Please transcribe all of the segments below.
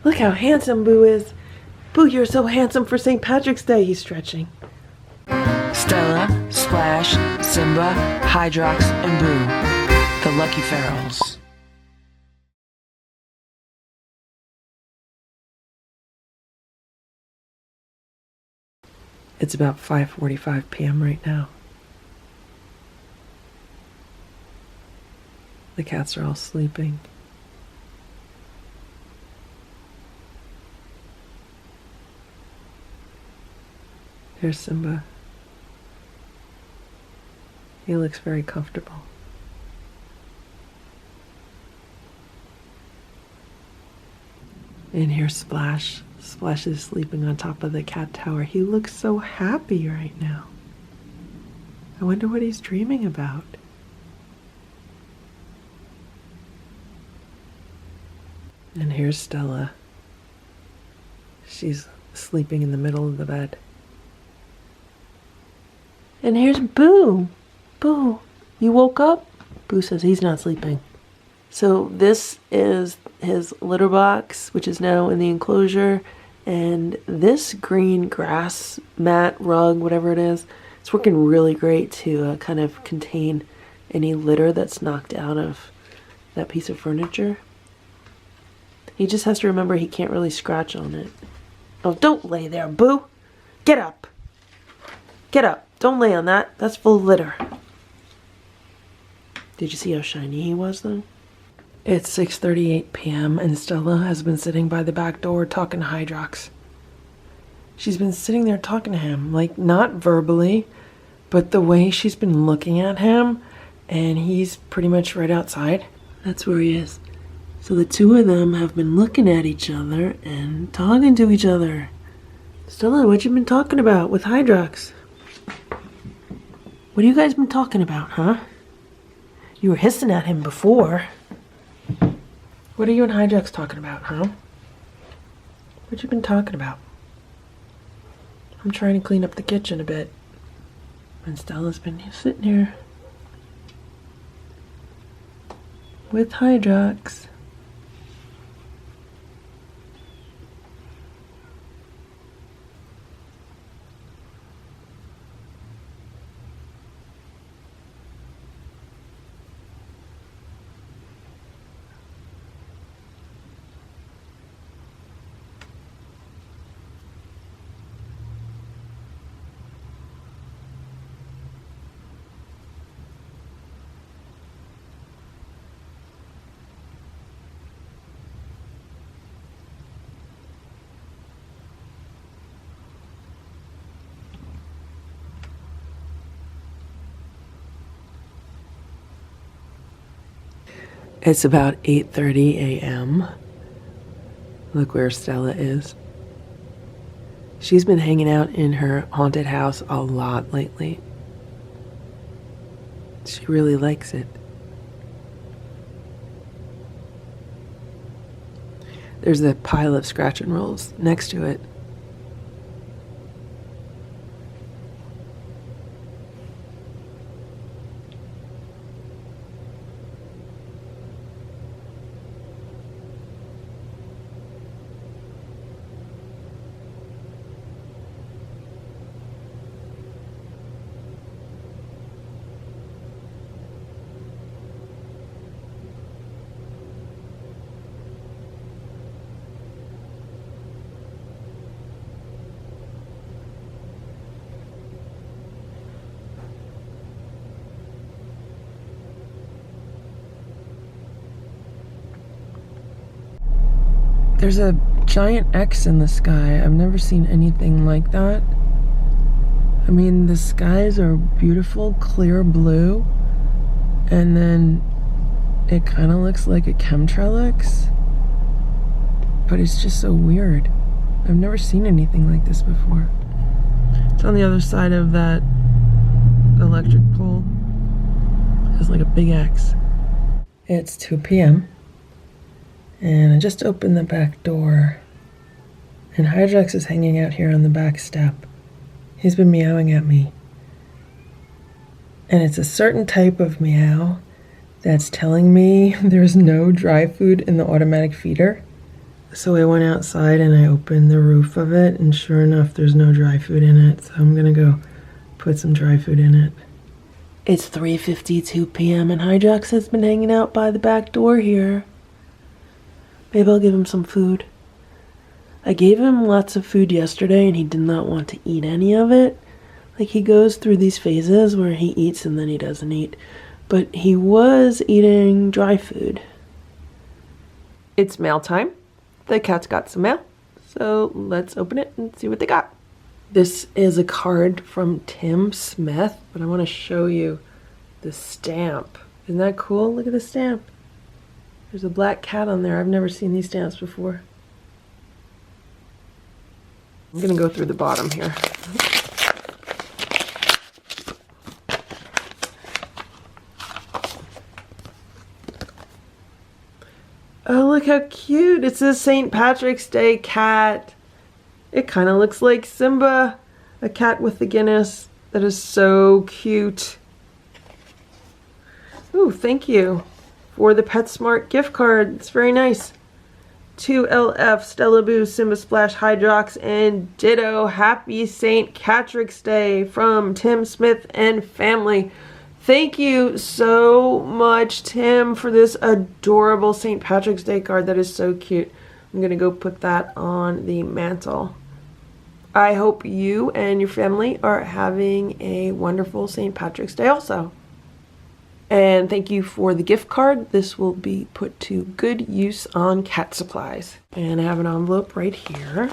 Look how handsome Boo is. Boo, you're so handsome for St. Patrick's Day, he's stretching. Stella, Splash, Simba, Hydrox, and Boo, the Lucky Ferals. It's about 5:45 p.m. right now. The cats are all sleeping. Here's Simba. He looks very comfortable. And here's Splash. Splash is sleeping on top of the cat tower. He looks so happy right now. I wonder what he's dreaming about. And here's Stella. She's sleeping in the middle of the bed. And here's Boo. Boo, you woke up? Boo says he's not sleeping. So this is his litter box, which is now in the enclosure. And this green grass mat, rug, whatever it is, it's working really great to kind of contain any litter that's knocked out of that piece of furniture. He just has to remember he can't really scratch on it. Oh, don't lay there, Boo. Get up. Get up. Don't lay on that. That's full of litter. Did you see how shiny he was, though? It's 6:38 p.m. and Stella has been sitting by the back door talking to Hydrox. She's been sitting there talking to him, like not verbally, but the way she's been looking at him, and he's pretty much right outside. That's where he is. So the two of them have been looking at each other and talking to each other. Stella, what you been talking about with Hydrox? What have you guys been talking about, huh? You were hissing at him before. What are you and Hydrox talking about, huh? What you been talking about? I'm trying to clean up the kitchen a bit. And Stella's been sitting here with Hydrox. It's about 8:30 a.m. Look where Stella is. She's been hanging out in her haunted house a lot lately. She really likes it. There's a pile of scratch and rolls next to it. There's a giant X in the sky. I've never seen anything like that. I mean, the skies are beautiful, clear blue, and then it kind of looks like a chemtrail X, but it's just so weird. I've never seen anything like this before. It's on the other side of that electric pole. It's like a big X. It's 2 p.m. and I just opened the back door, and Hydrox is hanging out here on the back step. He's been meowing at me. And it's a certain type of meow that's telling me there's no dry food in the automatic feeder. So I went outside and I opened the roof of it, and sure enough, there's no dry food in it. So I'm gonna go put some dry food in it. It's 3:52 p.m. and Hydrox has been hanging out by the back door here. Maybe I'll give him some food. I gave him lots of food yesterday and he did not want to eat any of it. Like, he goes through these phases where he eats and then he doesn't eat. But he was eating dry food. It's mail time. The cat's got some mail. So let's open it and see what they got. This is a card from Tim Smith, but I want to show you the stamp. Isn't that cool? Look at the stamp. There's a black cat on there. I've never seen these stamps before. I'm gonna go through the bottom here. Oh, look how cute. It says St. Patrick's Day cat. It kind of looks like Simba, a cat with the Guinness. That is so cute. Ooh, thank you for the PetSmart gift card. It's very nice. 2LF, Stella Boo, Simba Splash, Hydrox, and Ditto. Happy St. Patrick's Day from Tim Smith and family. Thank you so much, Tim, for this adorable St. Patrick's Day card. That is so cute. I'm going to go put that on the mantle. I hope you and your family are having a wonderful St. Patrick's Day also. And thank you for the gift card. This will be put to good use on cat supplies. And I have an envelope right here.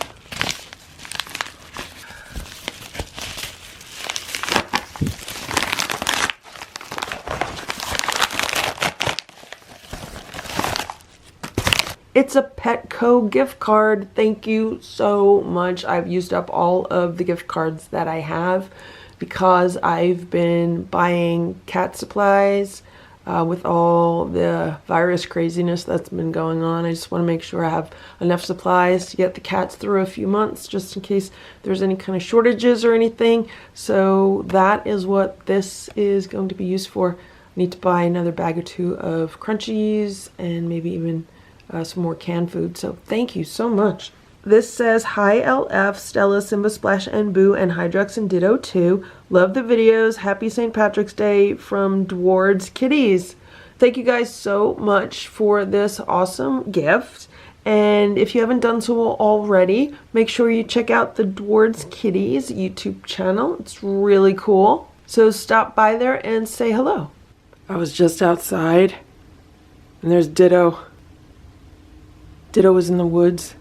It's a Petco gift card. Thank you so much. I've used up all of the gift cards that I have because I've been buying cat supplies with all the virus craziness that's been going on. I just want to make sure I have enough supplies to get the cats through a few months just in case there's any kind of shortages or anything. So that is what this is going to be used for. I need to buy another bag or two of crunchies and maybe even some more canned food. So thank you so much. This says, hi LF, Stella, Simba Splash and Boo, and Hydrox and Ditto too. Love the videos. Happy St. Patrick's Day from Dward's Kitties. Thank you guys so much for this awesome gift. And if you haven't done so already, make sure you check out the Dward's Kitties YouTube channel. It's really cool. So stop by there and say hello. I was just outside and there's Ditto. Ditto was in the woods.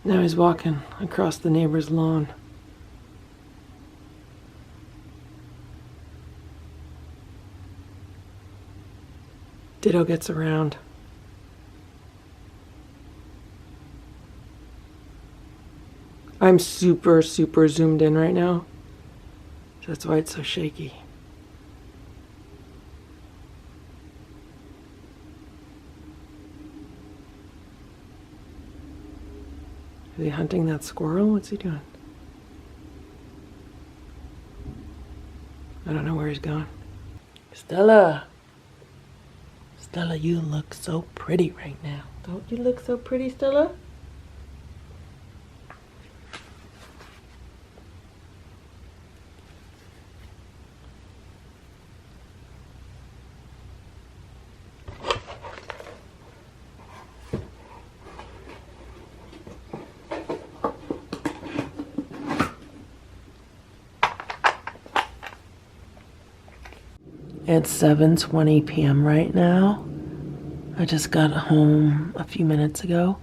Now he's walking across the neighbor's lawn. Ditto gets around. I'm super zoomed in right now. So that's why it's so shaky. Is he hunting that squirrel? What's he doing? I don't know where he's going. Stella! Stella, you look so pretty right now. Don't you look so pretty, Stella? It's 7:20 p.m. right now. I just got home a few minutes ago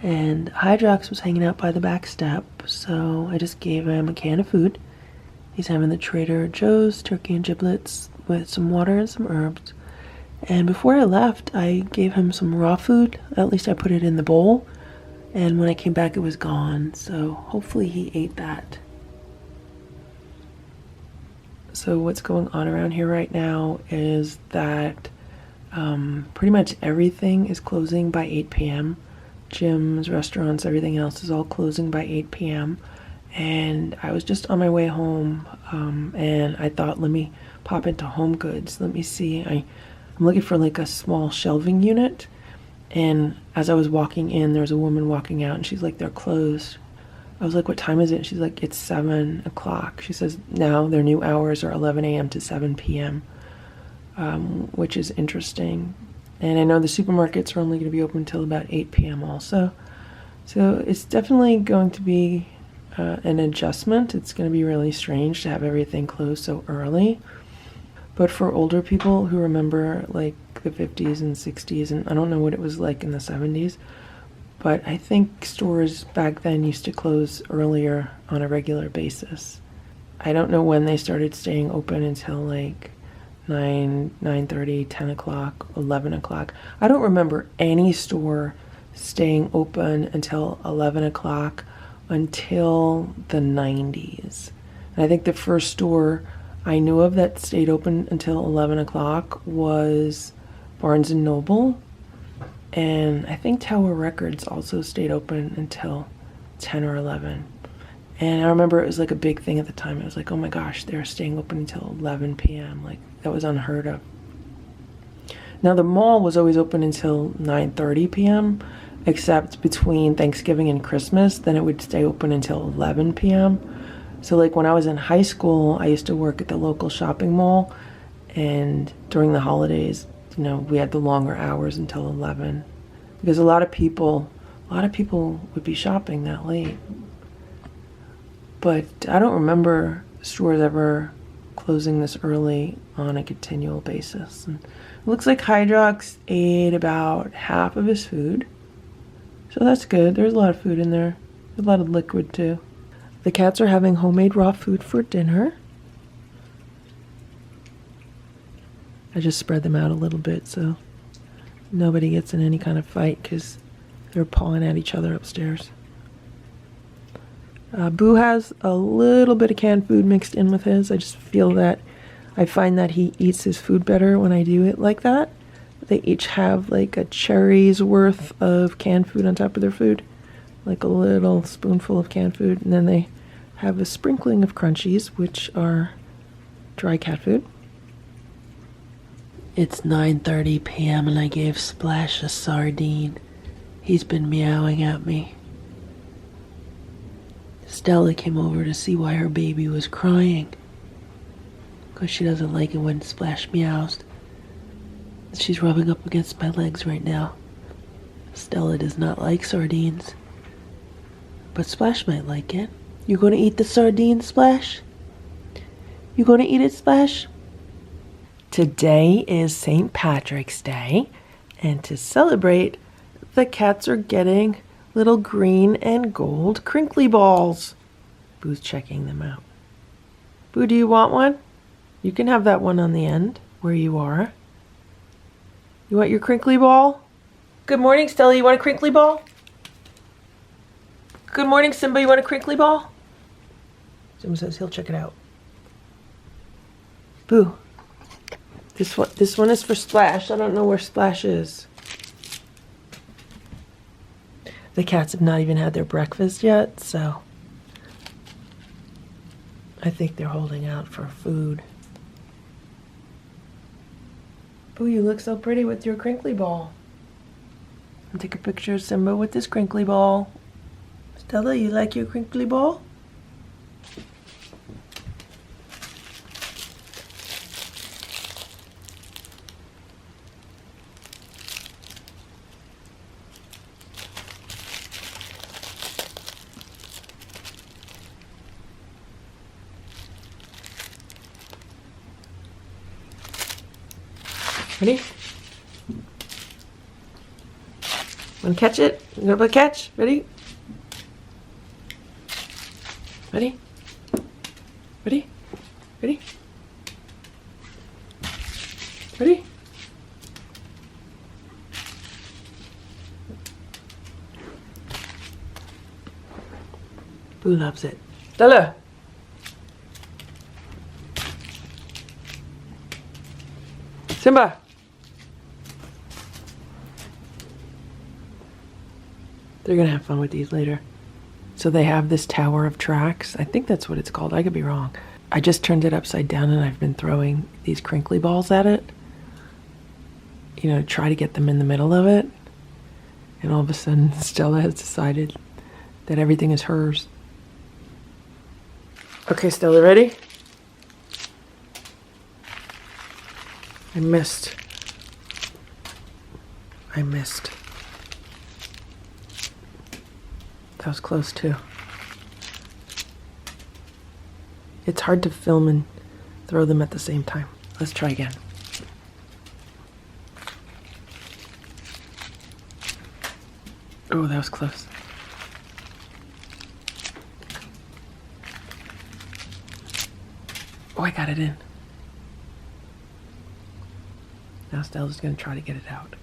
and Hydrox was hanging out by the back step, so I just gave him a can of food. He's having the Trader Joe's turkey and giblets with some water and some herbs. And before I left, I gave him some raw food. At least I put it in the bowl. And when I came back, it was gone. So hopefully he ate that. So what's going on around here right now is that pretty much everything is closing by 8 p.m. Gyms, restaurants, everything else is all closing by 8 p.m. And I was just on my way home and I thought, let me pop into Home Goods. Let me see. I'm looking for like a small shelving unit. And as I was walking in, there was a woman walking out and she's like, they're closed. I was like, what time is it? She's like, it's 7 o'clock. She says now their new hours are 11 a.m. to 7 p.m., which is interesting. And I know the supermarkets are only going to be open until about 8 p.m. also. So it's definitely going to be an adjustment. It's going to be really strange to have everything closed so early. But for older people who remember like the 50s and 60s, and I don't know what it was like in the 70s, but I think stores back then used to close earlier on a regular basis. I don't know when they started staying open until like 9:30, 10 o'clock, 11 o'clock. I don't remember any store staying open until 11 o'clock until the 90s. And I think the first store I knew of that stayed open until 11 o'clock was Barnes & Noble. And I think Tower Records also stayed open until 10 or 11. And I remember it was like a big thing at the time. It was like, oh my gosh, they're staying open until 11 p.m. Like, that was unheard of. Now, the mall was always open until 9:30 p.m., except between Thanksgiving and Christmas. Then it would stay open until 11 p.m. So, like, when I was in high school, I used to work at the local shopping mall. And during the holidays, you know, we had the longer hours until 11. Because a lot of people would be shopping that late. But I don't remember stores ever closing this early on a continual basis. And it looks like Hydrox ate about half of his food. So that's good. There's a lot of food in there. A lot of liquid too. The cats are having homemade raw food for dinner. I just spread them out a little bit so nobody gets in any kind of fight because they're pawing at each other upstairs. Boo has a little bit of canned food mixed in with his. I just feel that I find that he eats his food better when I do it like that. They each have like a cherry's worth of canned food on top of their food, like a little spoonful of canned food, and then they have a sprinkling of crunchies, which are dry cat food. It's 9:30 p.m. and I gave Splash a sardine. He's been meowing at me. Stella came over to see why her baby was crying, because she doesn't like it when Splash meows. She's rubbing up against my legs right now. Stella does not like sardines, but Splash might like it. You gonna eat the sardine, Splash? You gonna eat it, Splash? Today is St. Patrick's Day, and to celebrate, the cats are getting little green and gold crinkly balls. Boo's checking them out. Boo, do you want one? You can have that one on the end where you are. You want your crinkly ball? Good morning, Stella. You want a crinkly ball? Good morning, Simba. You want a crinkly ball? Simba says he'll check it out. Boo. This one is for Splash. I don't know where Splash is. The cats have not even had their breakfast yet, so I think they're holding out for food. Boo, you look so pretty with your crinkly ball. I'll take a picture of Simba with this crinkly ball. Stella, you like your crinkly ball? Ready? Want to catch it? You gonna play catch? Ready? Ready? Ready? Ready? Ready? Boo loves it. Stella! Simba! They're gonna have fun with these later. So they have this tower of tracks. I think that's what it's called. I could be wrong. I just turned it upside down and I've been throwing these crinkly balls at it. you know, try to get them in the middle of it. And all of a sudden, Stella has decided that everything is hers. Okay, Stella, ready? I missed. That was close too. It's hard to film and throw them at the same time. Let's try again. Oh, that was close. Oh, I got it in. Now Stella's gonna try to get it out.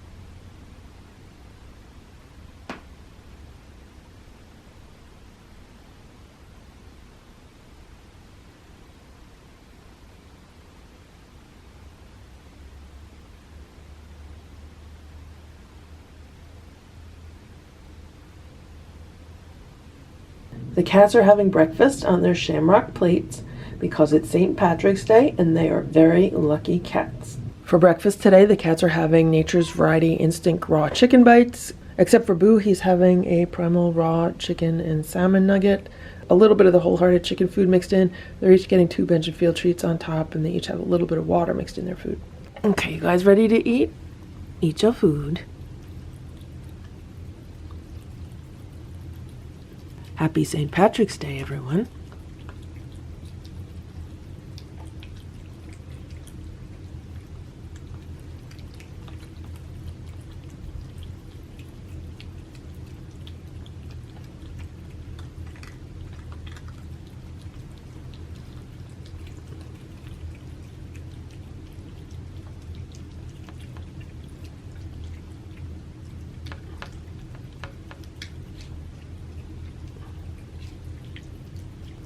The cats are having breakfast on their shamrock plates because it's St. Patrick's Day and they are very lucky cats. For breakfast today, the cats are having Nature's Variety Instant Raw Chicken Bites. Except for Boo, he's having a Primal Raw Chicken and Salmon Nugget. A little bit of the Wholehearted chicken food mixed in. They're each getting 2 Bench and Field treats on top, and they each have a little bit of water mixed in their food. Okay, you guys ready to eat? Eat your food. Happy St. Patrick's Day, everyone.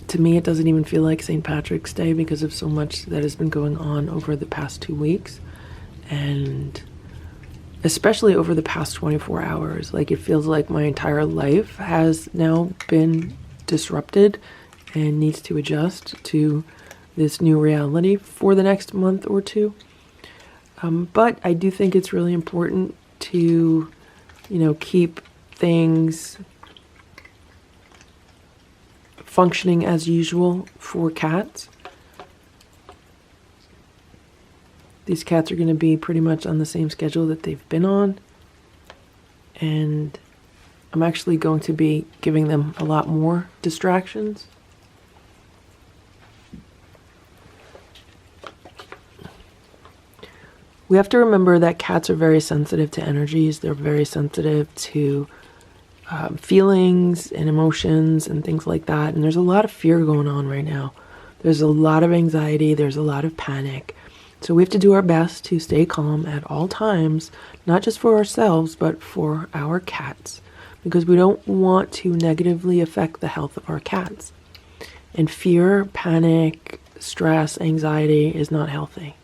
To me, it doesn't even feel like St. Patrick's Day because of so much that has been going on over the past 2 weeks. And especially over the past 24 hours. Like, it feels like my entire life has now been disrupted and needs to adjust to this new reality for the next month or two. But I do think it's really important to, you know, keep things functioning as usual for cats. These cats are going to be pretty much on the same schedule that they've been on, and I'm actually going to be giving them a lot more distractions. We have to remember that cats are very sensitive to energies. They're very sensitive to feelings and emotions and things like that. And there's a lot of fear going on right now. There's a lot of anxiety. There's a lot of panic. So we have to do our best to stay calm at all times, not just for ourselves, but for our cats, because we don't want to negatively affect the health of our cats. And fear, panic, stress, anxiety is not healthy.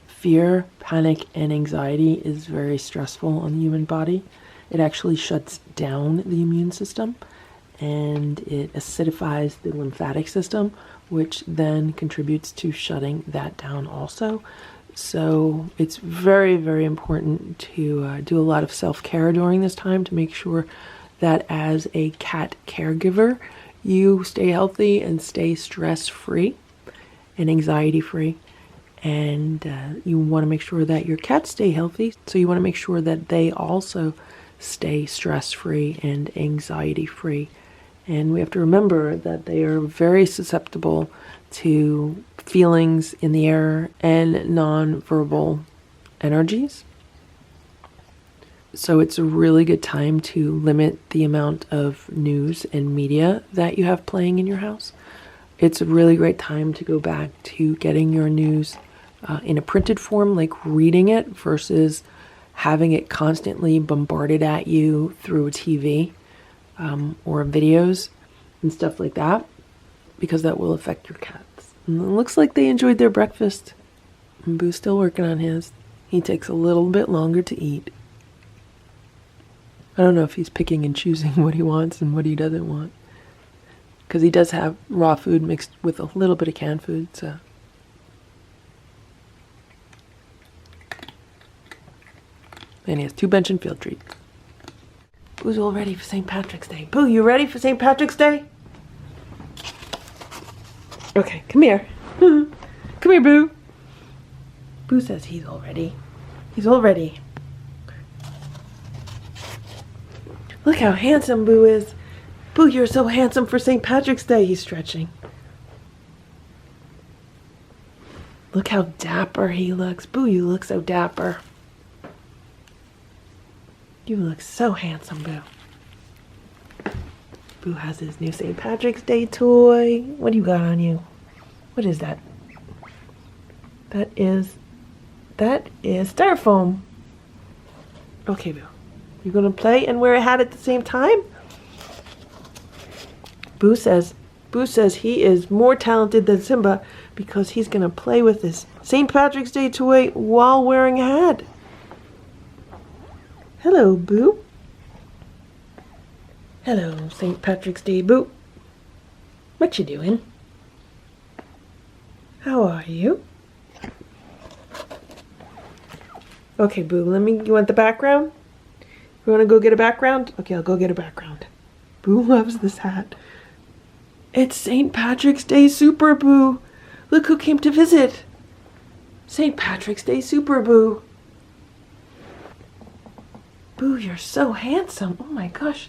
Fear, panic, and anxiety is very stressful on the human body. It actually shuts down the immune system and it acidifies the lymphatic system, which then contributes to shutting that down also. So it's very, very important to do a lot of self-care during this time to make sure that as a cat caregiver, you stay healthy and stay stress-free and anxiety-free. And you want to make sure that your cats stay healthy. So you want to make sure that they also stay stress-free and anxiety-free. And we have to remember that they are very susceptible to feelings in the air and non-verbal energies. So it's a really good time to limit the amount of news and media that you have playing in your house. It's a really great time to go back to getting your news in a printed form, like reading it, versus having it constantly bombarded at you through a TV or videos and stuff like that, because that will affect your cats. And it looks like they enjoyed their breakfast. And Boo's still working on his. He takes a little bit longer to eat. I don't know if he's picking and choosing what he wants and what he doesn't want, because he does have raw food mixed with a little bit of canned food, so. And he has 2 bench and field treats. Boo's all ready for St. Patrick's Day. Boo, you ready for St. Patrick's Day? Okay, come here. Come here, Boo. Boo says he's all ready. He's all ready. Look how handsome Boo is. Boo, you're so handsome for St. Patrick's Day. He's stretching. Look how dapper he looks. Boo, you look so dapper. You look so handsome, Boo. Boo has his new St. Patrick's Day toy. What do you got on you? What is that? That is styrofoam. Okay, Boo. You're gonna play and wear a hat at the same time? Boo says he is more talented than Simba because he's gonna play with this St. Patrick's Day toy while wearing a hat. Hello, Boo. Hello, St. Patrick's Day, Boo. What you doing? How are you? Okay, Boo, you want the background? You want to go get a background? Okay, I'll go get a background. Boo loves this hat. It's St. Patrick's Day Super Boo. Look who came to visit. St. Patrick's Day Super Boo. Boo, you're so handsome. Oh my gosh.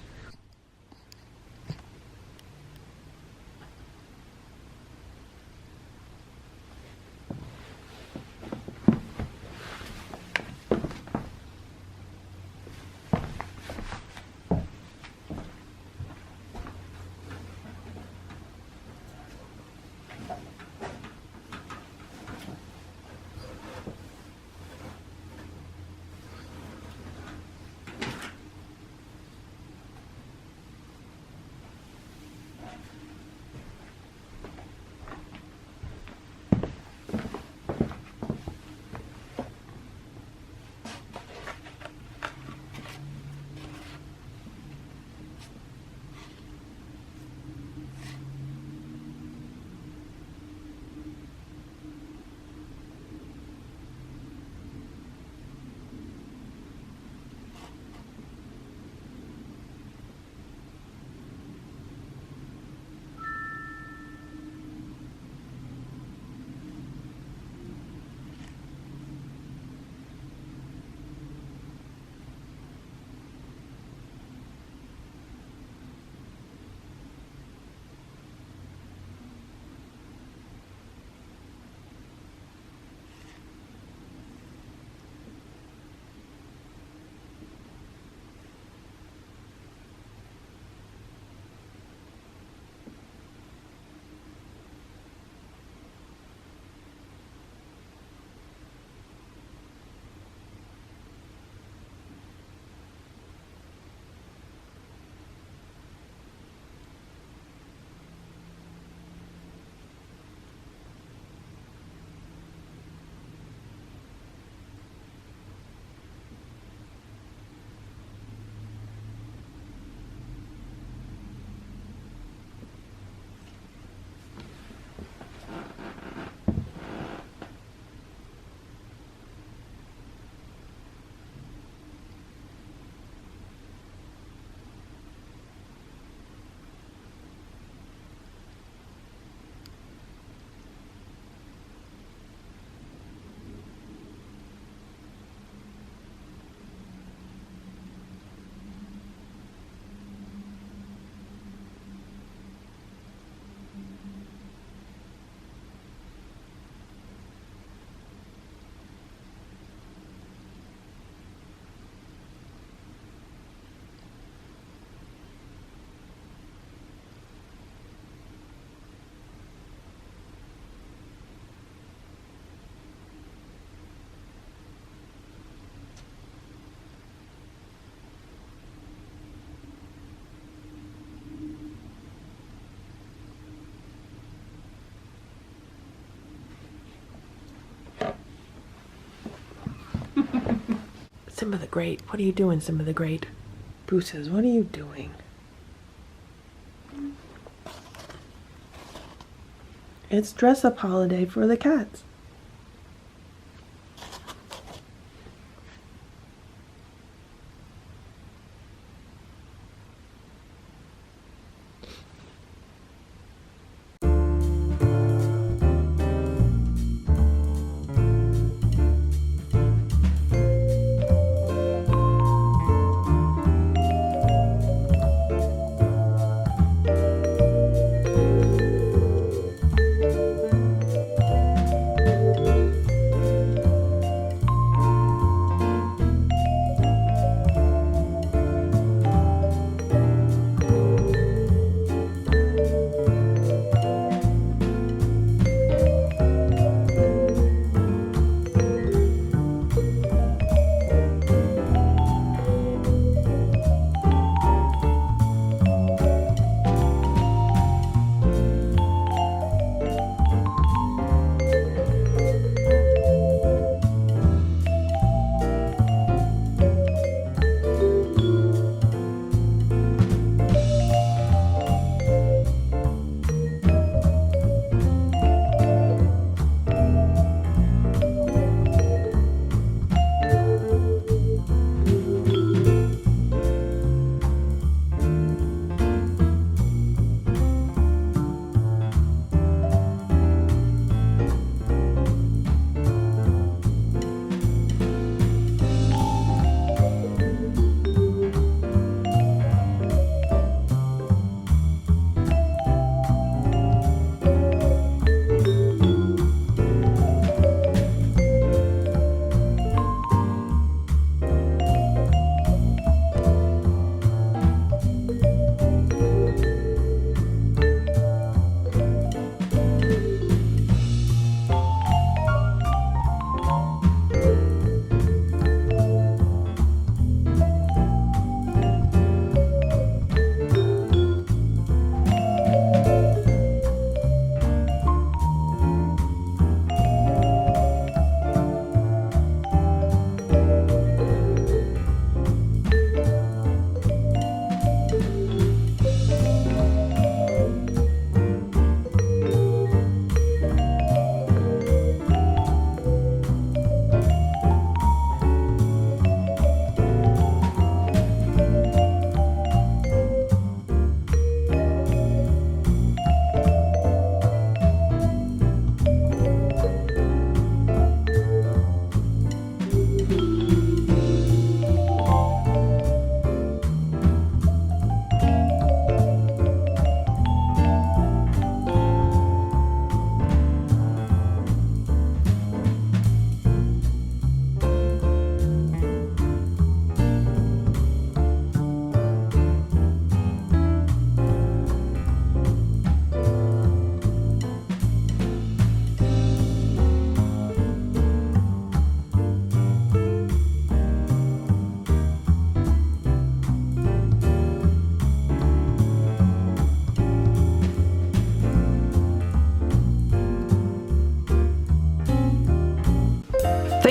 Simba the Great. What are you doing, Simba the Great? Boo says, what are you doing? It's dress-up holiday for the cats.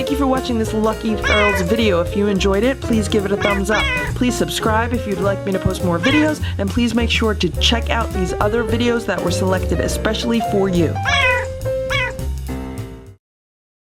Thank you for watching this Lucky Ferals video. If you enjoyed it, please give it a thumbs up. Please subscribe if you'd like me to post more videos, and please make sure to check out these other videos that were selected especially for you.